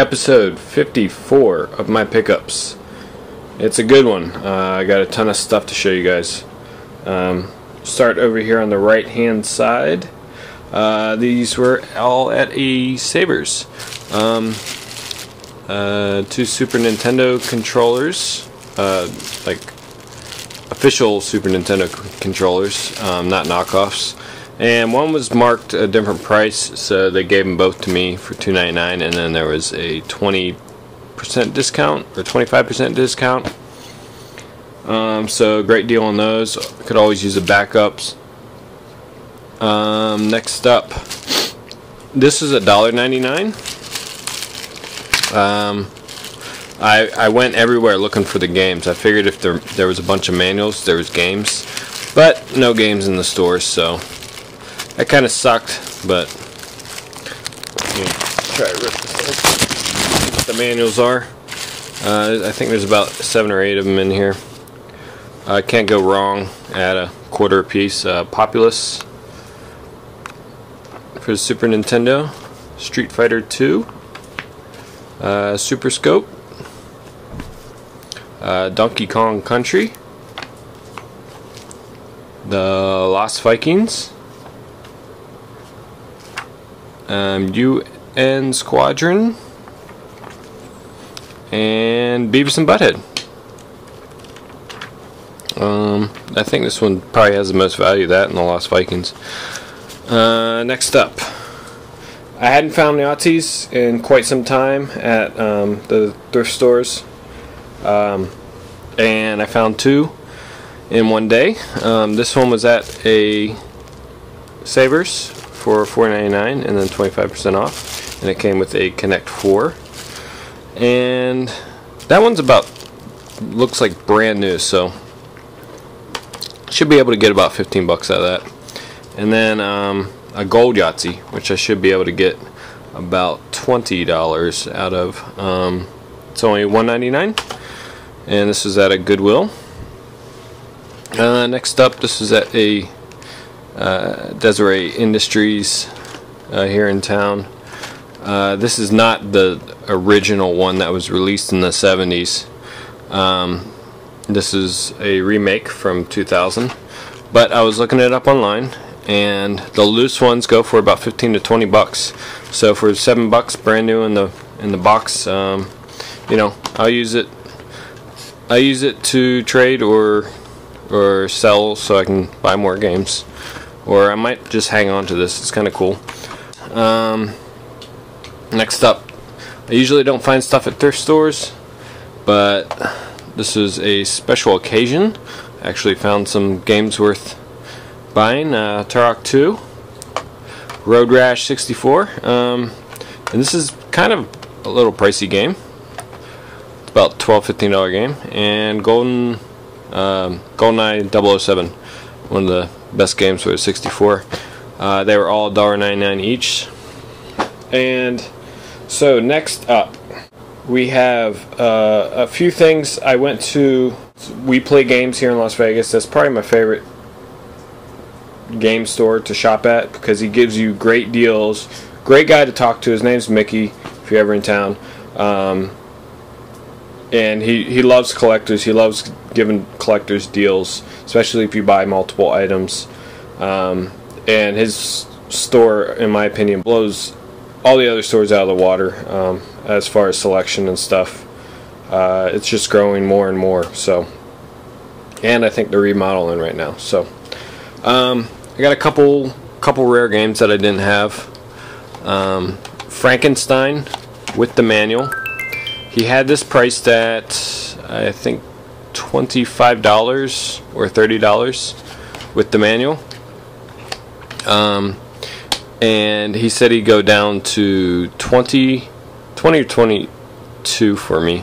episode 54 of my pickups. It's a good one. I got a ton of stuff to show you guys. Start over here on the right hand side. These were all at a Savers. 2 Super Nintendo controllers, like official Super Nintendo controllers, not knockoffs. And one was marked a different price, so they gave them both to me for $2.99, and then there was a 20% discount or 25% discount. So great deal on those. Could always use the backups. Next up, this is $1.99. I went everywhere looking for the games. I figured if there was a bunch of manuals, there was games, but no games in the stores, so that kind of sucked. But try to rip this open. What the manuals are. I think there's about 7 or 8 of them in here. Can't go wrong at a quarter a piece. Populous for the Super Nintendo, Street Fighter 2, Super Scope, Donkey Kong Country, the Lost Vikings, UN Squadron, and Beavis and Butthead. I think this one probably has the most value, that and the Lost Vikings. Next up, I hadn't found Yahtzees in quite some time at the thrift stores, and I found 2 in one day. This one was at a Savers for $4.99 and then 25% off, and it came with a Connect 4, and that one's looks like brand new, so should be able to get about 15 bucks out of that. And then a gold Yahtzee, which I should be able to get about $20 out of. It's only $1.99, and this is at a Goodwill. Next up, this is at a Desiree Industries here in town. This is not the original one that was released in the 70s. This is a remake from 2000, but I was looking it up online, and the loose ones go for about 15 to 20 bucks. So for 7 bucks, brand new in the box, you know, I'll use it. I use it to trade or sell so I can buy more games, or I might just hang on to this. It's kind of cool. Next up, I usually don't find stuff at thrift stores, but this is a special occasion. I actually found some games worth buying. Turok 2, Road Rash 64, and this is kind of a little pricey game. It's about $12-15 game. And GoldenEye 007, one of the best games for the 64. They were all $1.99 each. And so next up, we have a few things. I went to We Play Games here in Las Vegas. That's probably my favorite game store to shop at because he gives you great deals. Great guy to talk to. His name's Mickey, if you're ever in town. And he loves collectors. He loves giving collectors deals, especially if you buy multiple items. And his store, in my opinion, blows all the other stores out of the water as far as selection and stuff. It's just growing more and more. So, and I think they're remodeling right now. So, I got a couple rare games that I didn't have. Frankenstein with the manual. He had this priced at, I think, $25 or $30 with the manual. And he said he'd go down to 20 or 22 for me.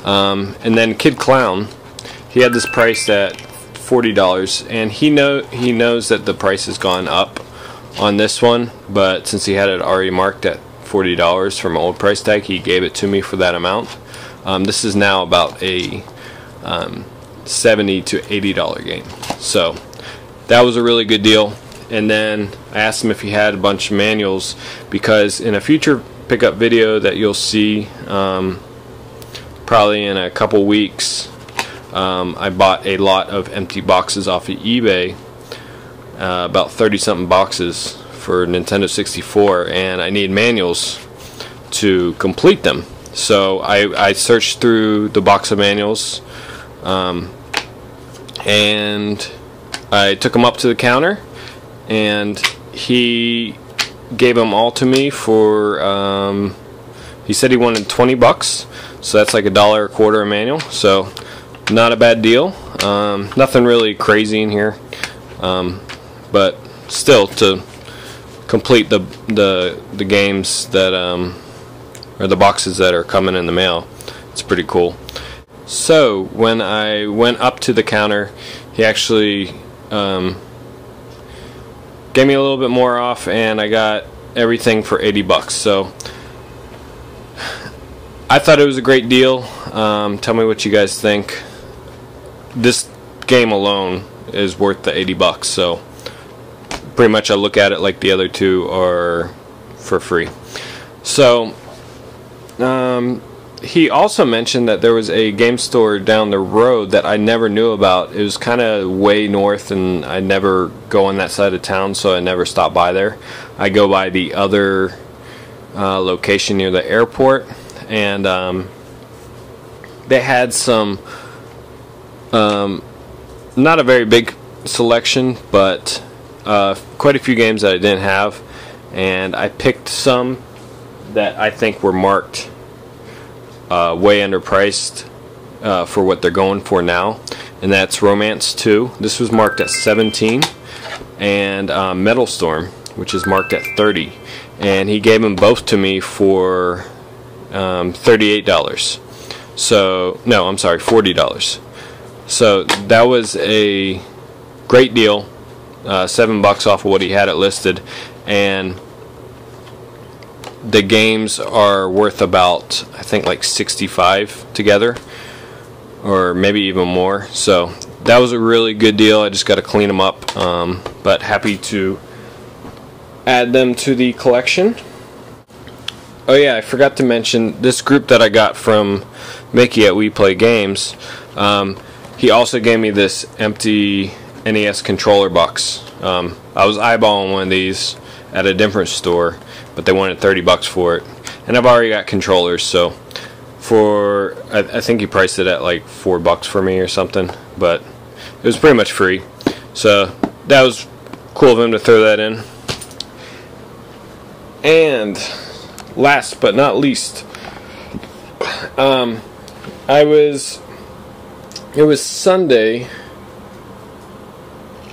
And then Kid Klown, he had this priced at $40, and he knows that the price has gone up on this one, but since he had it already marked at $40 from an old price tag, he gave it to me for that amount. This is now about a $70 to $80 game, so that was a really good deal. And then I asked him if he had a bunch of manuals, because in a future pickup video that you'll see probably in a couple weeks, I bought a lot of empty boxes off of eBay, about 30 something boxes for Nintendo 64, and I need manuals to complete them. So I searched through the box of manuals, and I took them up to the counter, and he gave them all to me for, he said he wanted 20 bucks, so that's like $1 a quarter a manual, so not a bad deal. Nothing really crazy in here, but still, to complete the games that, or the boxes that are coming in the mail, it's pretty cool. So when I went up to the counter, he actually gave me a little bit more off, and I got everything for 80 bucks. So I thought it was a great deal. Tell me what you guys think. This game alone is worth the 80 bucks. So pretty much I look at it like the other two are for free. So he also mentioned that there was a game store down the road that I never knew about. It was kind of way north, and I never go on that side of town, so I never stop by there. I go by the other location near the airport, and they had some, not a very big selection, but quite a few games that I didn't have, and I picked some that I think were marked way underpriced for what they're going for now, and that's Romance 2. This was marked at 17, and Metal Storm, which is marked at 30, and he gave them both to me for $38. So no, I'm sorry, $40. So that was a great deal, $7 off of what he had it listed, and the games are worth about, I think, like 65 together, or maybe even more. So that was a really good deal. I just got to clean them up, but happy to add them to the collection. Oh yeah, I forgot to mention this group that I got from Mickey at We Play Games. He also gave me this empty NES Controller Box. I was eyeballing one of these at a different store, but they wanted 30 bucks for it, and I've already got controllers, so for I think he priced it at like $4 for me or something, but it was pretty much free, so that was cool of him to throw that in. And last but not least, it was Sunday,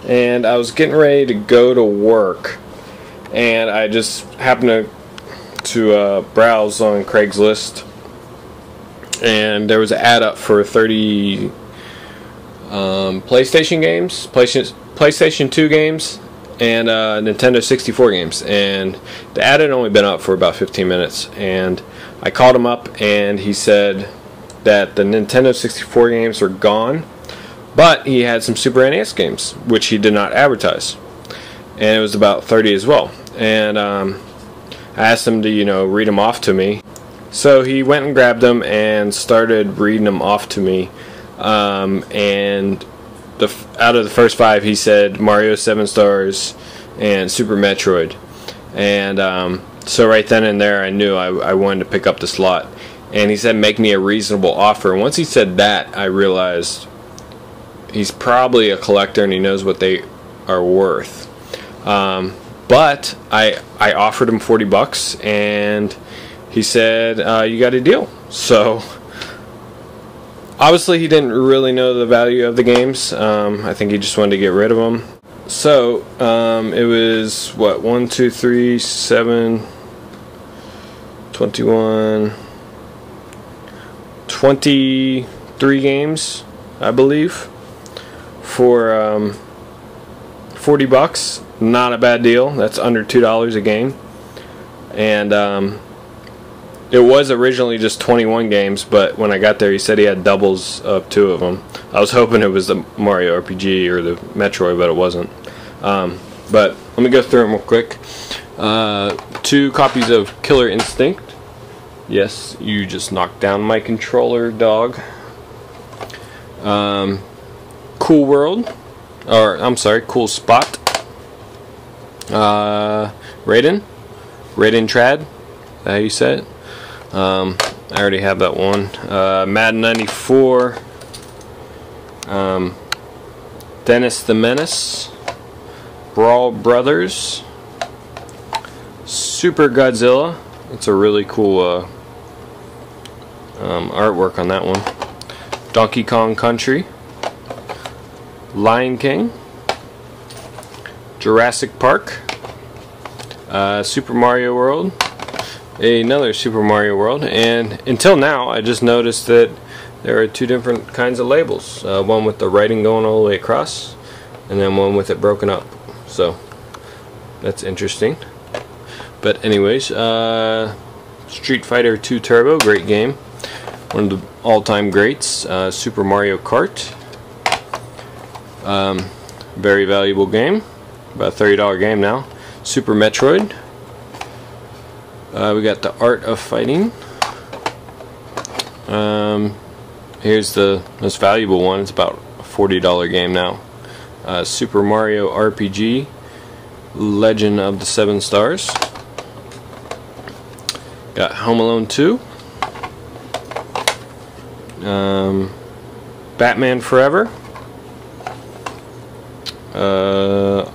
and I was getting ready to go to work, and I just happened to browse on Craigslist, and there was an ad up for 30 PlayStation games, PlayStation 2 games, and Nintendo 64 games, and the ad had only been up for about 15 minutes, and I called him up, and he said that the Nintendo 64 games were gone, but he had some Super NES games, which he did not advertise, and it was about 30 as well. And I asked him to, read them off to me. So he went and grabbed them and started reading them off to me. And out of the first 5, he said Mario 7 Stars and Super Metroid. And so right then and there, I knew I wanted to pick up the slot. And he said, make me a reasonable offer. And once he said that, I realized he's probably a collector and he knows what they are worth. But I offered him 40 bucks, and he said, you got a deal. So obviously he didn't really know the value of the games. I think he just wanted to get rid of them. So it was what, 1, 2, 3, 7, 21, 23 games, I believe, for 40 bucks. Not a bad deal. That's under $2 a game. And it was originally just 21 games, but when I got there, he said he had doubles of 2 of them. I was hoping it was the Mario RPG or the Metroid, but it wasn't. But let me go through them real quick. 2 copies of Killer Instinct. Yes, you just knocked down my controller, dog. Cool World, or I'm sorry, Cool Spot. Raiden Trad, is that how you say it? I already have that one. Madden 94. Dennis the Menace. Brawl Brothers. Super Godzilla. It's a really cool artwork on that one. Donkey Kong Country. Lion King. Jurassic Park. Super Mario World. Another Super Mario World. And until now, I just noticed that there are 2 different kinds of labels. One with the writing going all the way across, and then one with it broken up. So that's interesting. But anyways, Street Fighter 2 Turbo, great game. One of the all-time greats. Super Mario Kart. Very valuable game. About a $30 game now. Super Metroid. We got The Art of Fighting. Here's the most valuable one. It's about a $40 game now. Super Mario RPG. Legend of the Seven Stars. Got Home Alone 2. Batman Forever.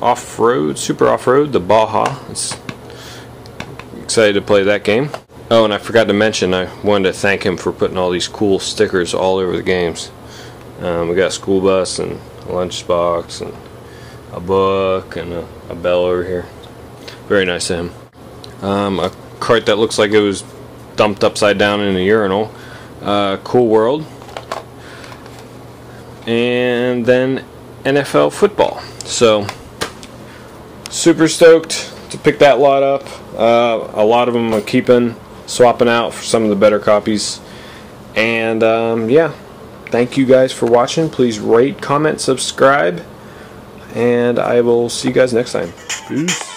Off-Road, Super Off-Road, the Baja. It's excited to play that game. Oh, and I forgot to mention, I wanted to thank him for putting all these cool stickers all over the games. We got a school bus and a lunchbox and a book and a bell over here. Very nice of him. A cart that looks like it was dumped upside down in a urinal. Cool World. And then NFL football. So super stoked to pick that lot up. A lot of them I'm swapping out for some of the better copies. And yeah, thank you guys for watching. Please rate, comment, subscribe, and I will see you guys next time. Peace.